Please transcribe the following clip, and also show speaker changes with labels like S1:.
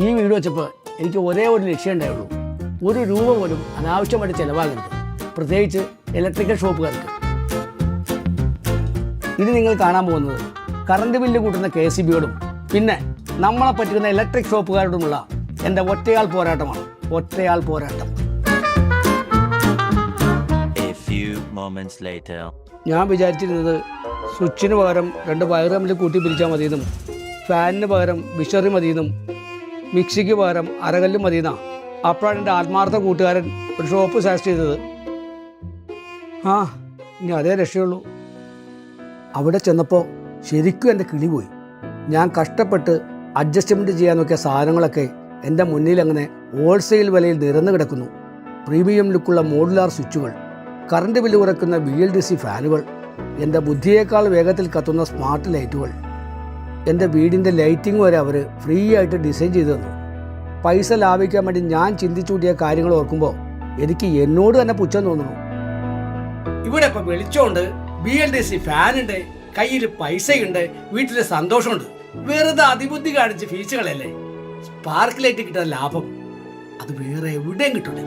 S1: ഈ വീട് വെച്ചപ്പോൾ എനിക്ക് ഒരേ ഒരു ലക്ഷ്യം ഉണ്ടായുള്ളൂ, ഒരു രൂപ പോലും അനാവശ്യമായിട്ട് ചിലവാകരുത്, പ്രത്യേകിച്ച് ഇലക്ട്രിക്കൽ ഷോപ്പുകാർക്ക്. ഇനി നിങ്ങൾ കാണാൻ പോകുന്നത് കറണ്ട് ബില്ല് കൂട്ടുന്ന KCBയോടും പിന്നെ നമ്മളെ പറ്റുന്ന ഇലക്ട്രിക് ഷോപ്പുകാരോടുമുള്ള എൻ്റെ ഒറ്റയാൾ പോരാട്ടമാണ്. ഒറ്റയാൾ പോരാട്ടം. ഞാൻ വിചാരിച്ചിരുന്നത് സ്വിച്ചിന് പകരം 2 വയർ തമ്മിൽ കൂട്ടി പിരിച്ചാൽ മതിയെന്നും ഫാനിന് പകരം വിഷറി മതിയെന്നും മിക്സിക്ക് പകരം അരകല്ല് മതിയെന്നാണ്. അപ്പോഴാണ് എൻ്റെ ആത്മാർത്ഥ കൂട്ടുകാരൻ ഒരു ഷോപ്പ് സജസ്റ്റ് ചെയ്തത്. ഇനി അതേ രക്ഷയുള്ളൂ. അവിടെ ചെന്നപ്പോൾ ശരിക്കും എൻ്റെ കിളി പോയി. ഞാൻ കഷ്ടപ്പെട്ട് അഡ്ജസ്റ്റ്മെൻറ്റ് ചെയ്യാൻ നോക്കിയ സാധനങ്ങളൊക്കെ എൻ്റെ മുന്നിൽ അങ്ങനെ ഹോൾസെയിൽ വിലയിൽ നിരന്ന് കിടക്കുന്നു. പ്രീമിയം ലുക്കുള്ള മോഡുലാർ സ്വിച്ചുകൾ, കറണ്ട് ബില്ല് കുറയ്ക്കുന്ന VLDC ഫാനുകൾ, എൻ്റെ ബുദ്ധിയേക്കാൾ വേഗത്തിൽ കത്തുന്ന സ്മാർട്ട് ലൈറ്റുകൾ. എൻ്റെ വീടിൻ്റെ ലൈറ്റിംഗ് വരെ അവർ ഫ്രീ ആയിട്ട് ഡിസൈൻ ചെയ്തു തന്നു. പൈസ ലാഭിക്കാൻ വേണ്ടി ഞാൻ ചിന്തിച്ചുകൂട്ടിയ കാര്യങ്ങൾ ഓർക്കുമ്പോൾ എനിക്ക് എന്നോട് തന്നെ പുച്ഛം തോന്നുന്നു. ഇവിടെ ഇപ്പം വെളിച്ചമുണ്ട്, VLDC ഫാനുണ്ട്, കയ്യിൽ പൈസയുണ്ട്, വീട്ടിൽ സന്തോഷമുണ്ട്. വെറുതെ അതിബുദ്ധി കാണിച്ച് ഫീസുകളല്ലേ. സ്പാർക്ക് ലൈറ്റ് കിട്ടുന്ന ലാഭം അത് വേറെ എവിടെയും കിട്ടില്ല.